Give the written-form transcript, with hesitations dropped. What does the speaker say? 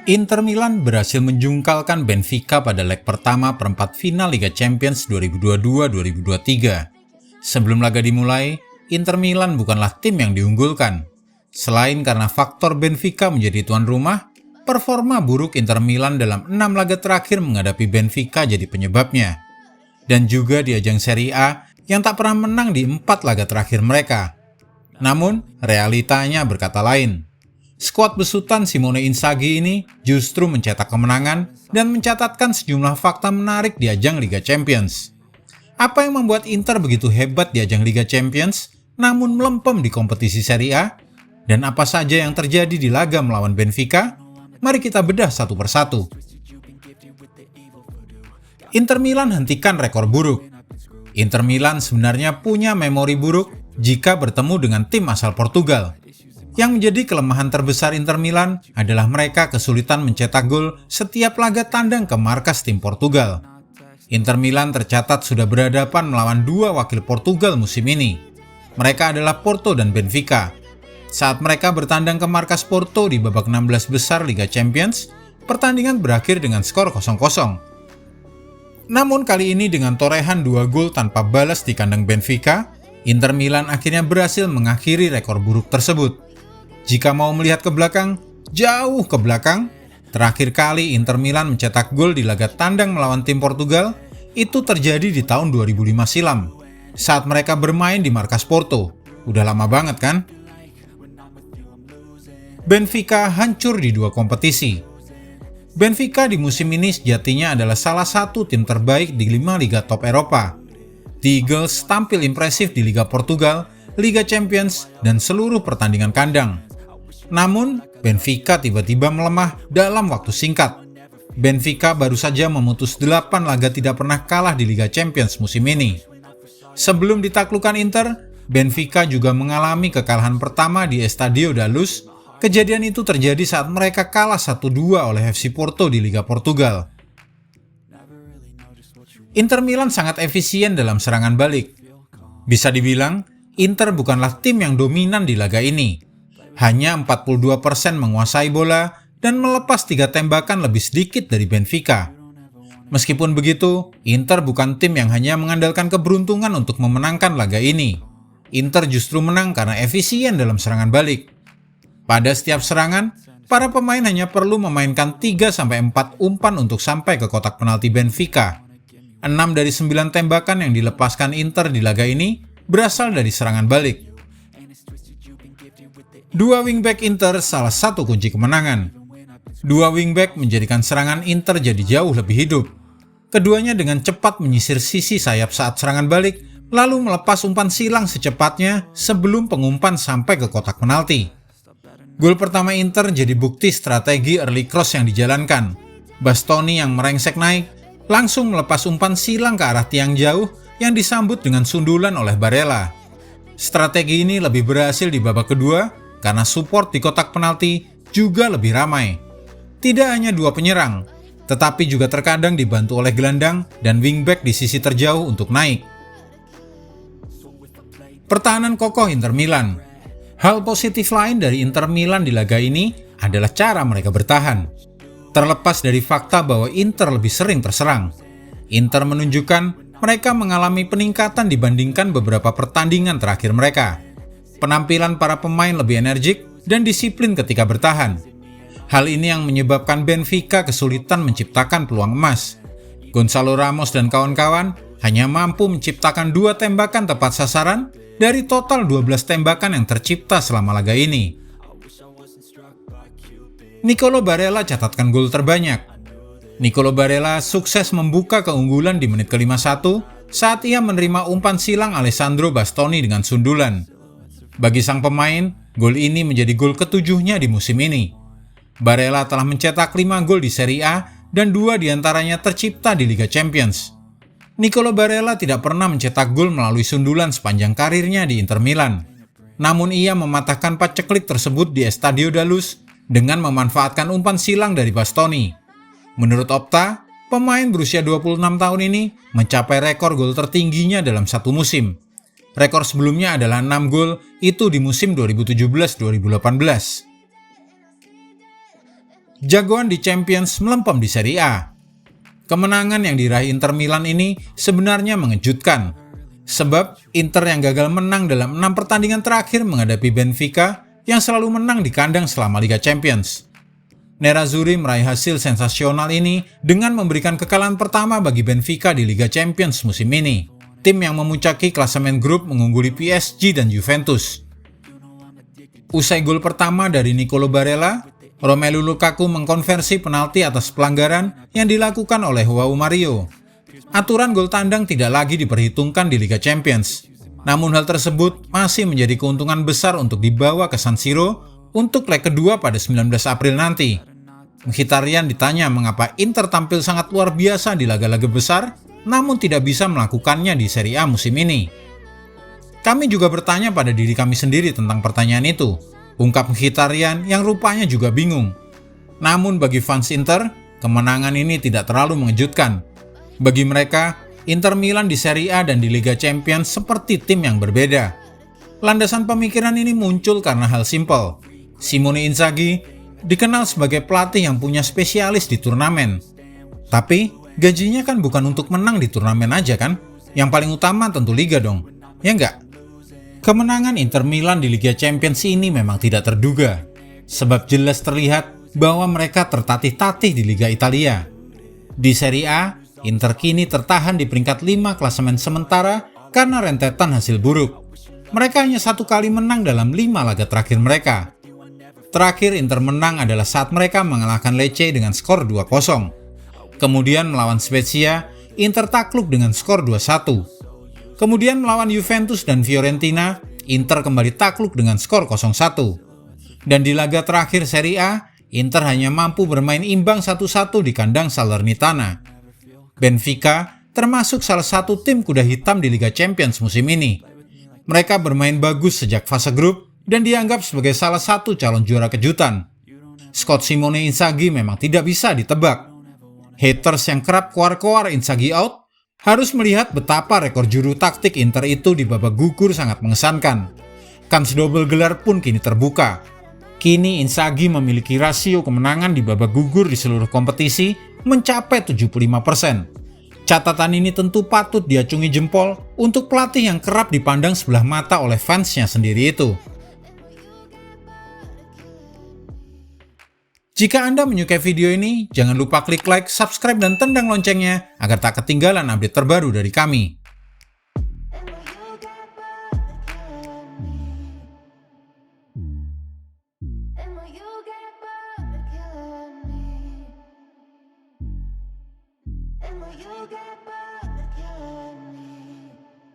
Inter Milan berhasil menjungkalkan Benfica pada leg pertama perempat final Liga Champions 2022-2023. Sebelum laga dimulai, Inter Milan bukanlah tim yang diunggulkan. Selain karena faktor Benfica menjadi tuan rumah, performa buruk Inter Milan dalam 6 laga terakhir menghadapi Benfica jadi penyebabnya. Dan juga di ajang Serie A yang tak pernah menang di 4 laga terakhir mereka. Namun, realitanya berkata lain. Skuad besutan Simone Inzaghi ini justru mencetak kemenangan dan mencatatkan sejumlah fakta menarik di ajang Liga Champions. Apa yang membuat Inter begitu hebat di ajang Liga Champions, namun melempem di kompetisi Serie A? Dan apa saja yang terjadi di laga melawan Benfica? Mari kita bedah satu persatu. Inter Milan hentikan rekor buruk. Inter Milan sebenarnya punya memori buruk jika bertemu dengan tim asal Portugal. Yang menjadi kelemahan terbesar Inter Milan adalah mereka kesulitan mencetak gol setiap laga tandang ke markas tim Portugal. Inter Milan tercatat sudah berhadapan melawan 2 wakil Portugal musim ini. Mereka adalah Porto dan Benfica. Saat mereka bertandang ke markas Porto di babak 16 besar Liga Champions, pertandingan berakhir dengan skor 0-0. Namun kali ini dengan torehan 2 gol tanpa balas di kandang Benfica, Inter Milan akhirnya berhasil mengakhiri rekor buruk tersebut. Jika mau melihat ke belakang, jauh ke belakang, terakhir kali Inter Milan mencetak gol di laga tandang melawan tim Portugal, itu terjadi di tahun 2005 silam, saat mereka bermain di markas Porto. Udah lama banget kan? Benfica hancur di 2 kompetisi. Benfica di musim ini sejatinya adalah salah satu tim terbaik di 5 liga top Eropa. The Eagles tampil impresif di Liga Portugal, Liga Champions, dan seluruh pertandingan kandang. Namun, Benfica tiba-tiba melemah dalam waktu singkat. Benfica baru saja memutus 8 laga tidak pernah kalah di Liga Champions musim ini. Sebelum ditaklukkan Inter, Benfica juga mengalami kekalahan pertama di Estádio da Luz. Kejadian itu terjadi saat mereka kalah 1-2 oleh FC Porto di Liga Portugal. Inter Milan sangat efisien dalam serangan balik. Bisa dibilang, Inter bukanlah tim yang dominan di laga ini. Hanya 42% menguasai bola dan melepas 3 tembakan lebih sedikit dari Benfica. Meskipun begitu, Inter bukan tim yang hanya mengandalkan keberuntungan untuk memenangkan laga ini. Inter justru menang karena efisien dalam serangan balik. Pada setiap serangan, para pemain hanya perlu memainkan 3-4 umpan untuk sampai ke kotak penalti Benfica. 6 dari 9 tembakan yang dilepaskan Inter di laga ini berasal dari serangan balik. 2 wingback Inter salah satu kunci kemenangan. 2 wingback menjadikan serangan Inter jadi jauh lebih hidup. Keduanya dengan cepat menyisir sisi sayap saat serangan balik, lalu melepas umpan silang secepatnya sebelum pengumpan sampai ke kotak penalti. Gol pertama Inter jadi bukti strategi early cross yang dijalankan. Bastoni yang merengsek naik, langsung melepas umpan silang ke arah tiang jauh yang disambut dengan sundulan oleh Barella. Strategi ini lebih berhasil di babak kedua karena support di kotak penalti juga lebih ramai. Tidak hanya 2 penyerang, tetapi juga terkadang dibantu oleh gelandang dan wingback di sisi terjauh untuk naik. Pertahanan kokoh Inter Milan. Hal positif lain dari Inter Milan di laga ini adalah cara mereka bertahan. Terlepas dari fakta bahwa Inter lebih sering terserang, Inter menunjukkan mereka mengalami peningkatan dibandingkan beberapa pertandingan terakhir mereka. Penampilan para pemain lebih energik dan disiplin ketika bertahan. Hal ini yang menyebabkan Benfica kesulitan menciptakan peluang emas. Gonzalo Ramos dan kawan-kawan hanya mampu menciptakan 2 tembakan tepat sasaran dari total 12 tembakan yang tercipta selama laga ini. Nicolo Barella catatkan gol terbanyak. Nicolo Barella sukses membuka keunggulan di menit ke-51 saat ia menerima umpan silang Alessandro Bastoni dengan sundulan. Bagi sang pemain, gol ini menjadi gol ke-7-nya di musim ini. Barella telah mencetak 5 gol di Serie A dan 2 diantaranya tercipta di Liga Champions. Nicolo Barella tidak pernah mencetak gol melalui sundulan sepanjang karirnya di Inter Milan. Namun ia mematahkan paceklik tersebut di Estádio da Luz dengan memanfaatkan umpan silang dari Bastoni. Menurut Opta, pemain berusia 26 tahun ini mencapai rekor gol tertingginya dalam satu musim. Rekor sebelumnya adalah 6 gol, itu di musim 2017-2018. jagoan di Champions melempem di Serie A. Kemenangan yang diraih Inter Milan ini sebenarnya mengejutkan, sebab Inter yang gagal menang dalam 6 pertandingan terakhir menghadapi Benfica yang selalu menang di kandang selama Liga Champions. Nerazzurri meraih hasil sensasional ini dengan memberikan kekalahan pertama bagi Benfica di Liga Champions musim ini. Tim yang memuncaki klasemen grup mengungguli PSG dan Juventus. Usai gol pertama dari Nicolo Barella, Romelu Lukaku mengkonversi penalti atas pelanggaran yang dilakukan oleh Joao Mario. Aturan gol tandang tidak lagi diperhitungkan di Liga Champions. Namun hal tersebut masih menjadi keuntungan besar untuk dibawa ke San Siro untuk leg kedua pada 19 April nanti. Mkhitaryan ditanya mengapa Inter tampil sangat luar biasa di laga-laga besar, namun tidak bisa melakukannya di Serie A musim ini. Kami juga bertanya pada diri kami sendiri tentang pertanyaan itu, ungkap Mkhitaryan yang rupanya juga bingung. Namun bagi fans Inter, kemenangan ini tidak terlalu mengejutkan. Bagi mereka, Inter Milan di Serie A dan di Liga Champions seperti tim yang berbeda. Landasan pemikiran ini muncul karena hal simpel. Simone Inzaghi dikenal sebagai pelatih yang punya spesialis di turnamen. Tapi, gajinya kan bukan untuk menang di turnamen aja kan? Yang paling utama tentu Liga dong, ya enggak? Kemenangan Inter Milan di Liga Champions ini memang tidak terduga, sebab jelas terlihat bahwa mereka tertatih-tatih di Liga Italia. Di Serie A, Inter kini tertahan di peringkat 5 klasemen sementara karena rentetan hasil buruk. Mereka hanya 1 kali menang dalam 5 laga terakhir mereka. Terakhir Inter menang adalah saat mereka mengalahkan Lecce dengan skor 2-0. Kemudian melawan Spezia, Inter takluk dengan skor 2-1. Kemudian melawan Juventus dan Fiorentina, Inter kembali takluk dengan skor 0-1. Dan di laga terakhir Serie A, Inter hanya mampu bermain imbang 1-1 di kandang Salernitana. Benfica termasuk salah satu tim kuda hitam di Liga Champions musim ini. Mereka bermain bagus sejak fase grup dan dianggap sebagai salah satu calon juara kejutan. Scott Simone Inzaghi memang tidak bisa ditebak. Haters yang kerap koar-koar Inzaghi out harus melihat betapa rekor juru taktik Inter itu di babak gugur sangat mengesankan. Kans double gelar pun kini terbuka. Kini Inzaghi memiliki rasio kemenangan di babak gugur di seluruh kompetisi mencapai 75%. Catatan ini tentu patut diacungi jempol untuk pelatih yang kerap dipandang sebelah mata oleh fansnya sendiri itu. Jika Anda menyukai video ini, jangan lupa klik like, subscribe, dan tendang loncengnya agar tak ketinggalan update terbaru dari kami. And when you get